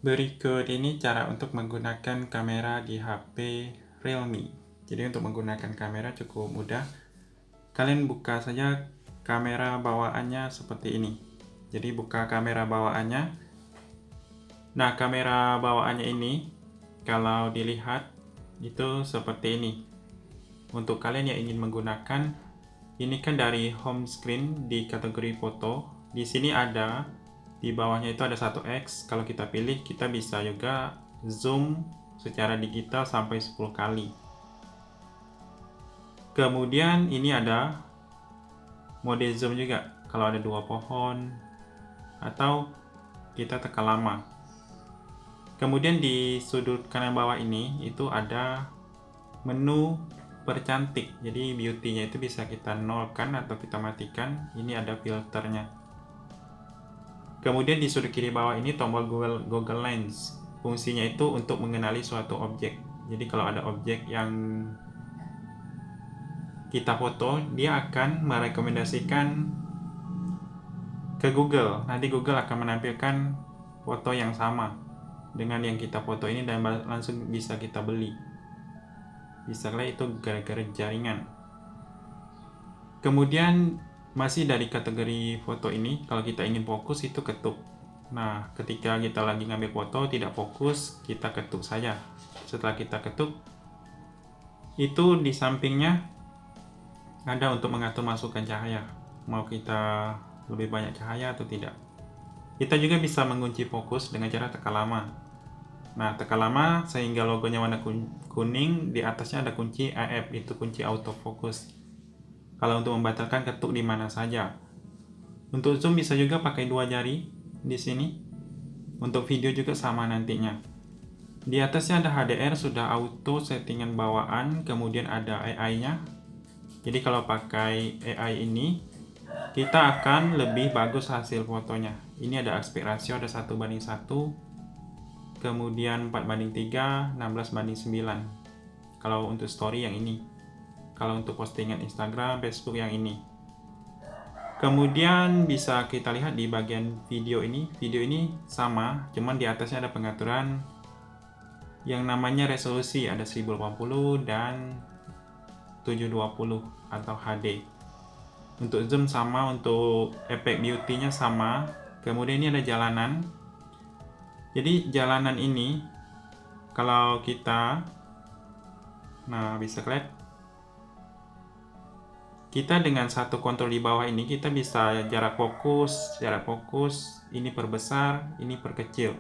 Berikut ini cara untuk menggunakan kamera di HP Realme. Jadi untuk menggunakan kamera cukup mudah. Kalian buka saja kamera bawaannya seperti ini. Jadi buka kamera bawaannya. Nah, kamera bawaannya ini kalau dilihat itu seperti ini. Untuk kalian yang ingin menggunakan, ini kan dari home screen di kategori foto. Di sini ada, di bawahnya itu ada 1x. Kalau kita pilih, kita bisa juga zoom secara digital sampai 10 kali. Kemudian ini ada mode zoom juga kalau ada 2 pohon atau kita tekan lama. Kemudian di sudut kanan bawah ini itu ada menu percantik. Jadi beauty-nya itu bisa kita nolkan atau kita matikan. Ini ada filternya. Kemudian di sudut kiri bawah ini tombol Google Lens. Fungsinya itu untuk mengenali suatu objek. Jadi kalau ada objek yang kita foto, dia akan merekomendasikan ke Google. Nanti Google akan menampilkan foto yang sama dengan yang kita foto ini dan langsung bisa kita beli. Bisa itu gara-gara jaringan. Kemudian masih dari kategori foto ini, kalau kita ingin fokus itu ketuk. Nah, ketika kita lagi ngambil foto tidak fokus, kita ketuk saja. Setelah kita ketuk, itu di sampingnya ada untuk mengatur masukan cahaya. Mau kita lebih banyak cahaya atau tidak. Kita juga bisa mengunci fokus dengan cara tekan lama. Nah, tekan lama sehingga logonya warna kuning, di atasnya ada kunci AF, itu kunci autofocus. Kalau untuk membatalkan, ketuk di mana saja. Untuk zoom bisa juga pakai 2 jari di sini. Untuk video juga sama nantinya. Di atasnya ada HDR, sudah auto settingan bawaan, kemudian ada AI-nya. Jadi kalau pakai AI ini, kita akan lebih bagus hasil fotonya. Ini ada aspek rasio, ada 1:1, kemudian 4:3, 16:9. Kalau untuk story yang ini. Kalau untuk postingan Instagram, Facebook yang ini. Kemudian bisa kita lihat di bagian video ini. Video ini sama, cuman di atasnya ada pengaturan yang namanya resolusi, ada 1080 dan 720 atau HD. Untuk zoom sama, untuk efek beauty-nya sama. Kemudian ini ada jalanan. Jadi jalanan ini kalau kita bisa lihat, kita dengan satu kontrol di bawah ini kita bisa jarak fokus, ini perbesar, ini perkecil.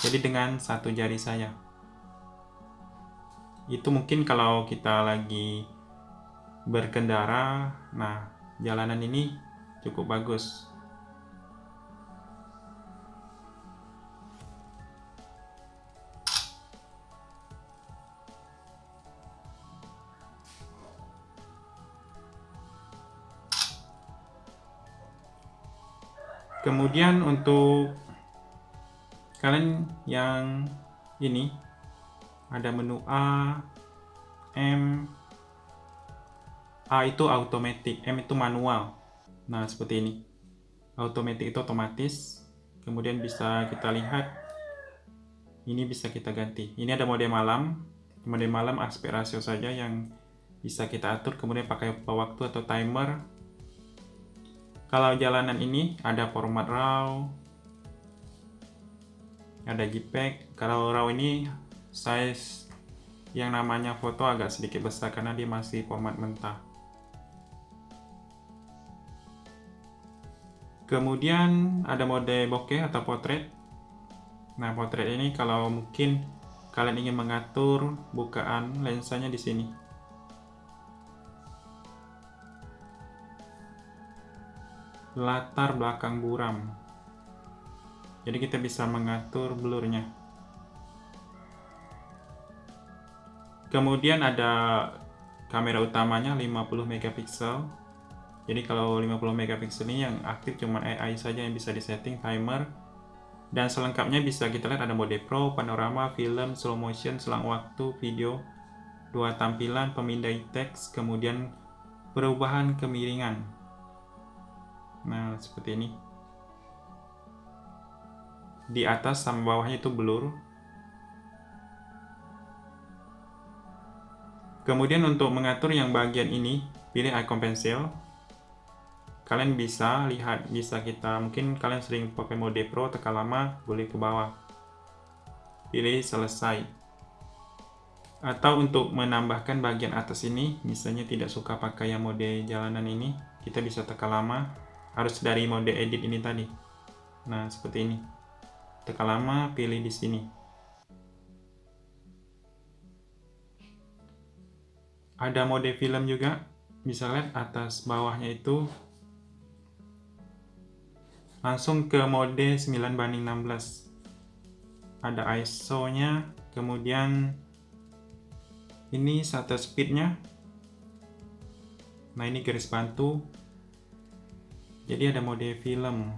Jadi dengan satu jari saya. Itu mungkin kalau kita lagi berkendara, jalanan ini cukup bagus. Kemudian untuk kalian yang ini ada menu A, M. A itu automatic, M itu manual. Nah, seperti ini. Automatic itu otomatis. Kemudian bisa kita lihat, ini bisa kita ganti. Ini ada mode malam. Mode malam aspek rasio saja yang bisa kita atur. Kemudian pakai waktu atau timer. Kalau jalanan ini ada format RAW, ada JPEG. Kalau RAW ini size yang namanya foto agak sedikit besar karena dia masih format mentah. Kemudian ada mode bokeh atau potret. Nah, potret ini kalau mungkin kalian ingin mengatur bukaan lensanya di sini. Latar belakang buram. Jadi kita bisa mengatur blurnya. Kemudian ada kamera utamanya 50 megapiksel. Jadi kalau 50 megapiksel ini yang aktif cuma AI saja yang bisa disetting, timer. Dan selengkapnya bisa kita lihat ada mode pro, panorama, film, slow motion, selang waktu, video, 2 tampilan, pemindai teks, kemudian perubahan kemiringan. Nah, seperti ini. di atas sama bawahnya itu blur. Kemudian untuk mengatur yang bagian ini, pilih icon pensil. Kalian bisa lihat, mungkin kalian sering pakai mode Pro, tekan lama, boleh ke bawah. Pilih selesai. Atau untuk menambahkan bagian atas ini, misalnya tidak suka pakai yang mode jalanan ini, kita bisa tekan lama, harus dari mode edit ini tadi. Nah, seperti ini. Tekan lama, pilih di sini. Ada mode film juga, bisa lihat atas bawahnya itu langsung ke mode 9:16. Ada ISO-nya, kemudian ini shutter speed-nya. Nah, ini garis bantu. Jadi ada mode film.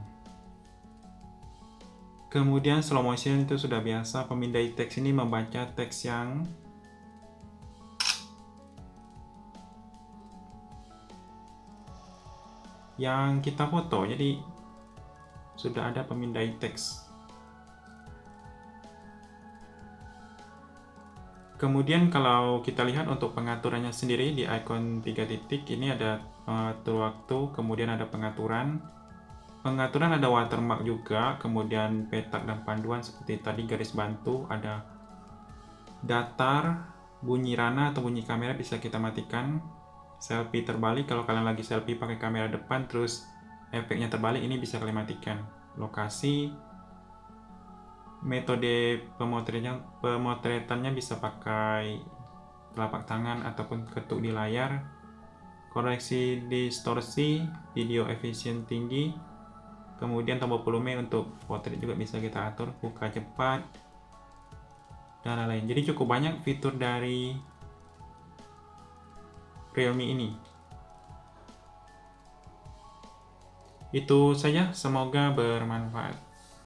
Kemudian slow motion itu sudah biasa, pemindai teks ini membaca teks yang kita foto. Jadi sudah ada pemindai teks. Kemudian kalau kita lihat untuk pengaturannya sendiri di icon 3 titik ini ada pengatur waktu, kemudian ada pengaturan. Pengaturan ada watermark juga, kemudian petak dan panduan seperti tadi garis bantu, ada datar, bunyi rana atau bunyi kamera bisa kita matikan. Selfie terbalik, kalau kalian lagi selfie pakai kamera depan terus efeknya terbalik, ini bisa kalian matikan. Lokasi, metode pemotretannya bisa pakai telapak tangan ataupun ketuk di layar. Koreksi distorsi, video efisien tinggi, kemudian tombol volume untuk potret juga bisa kita atur, buka cepat, dan lain-lain. Jadi cukup banyak fitur dari Realme ini. Itu saja, semoga bermanfaat.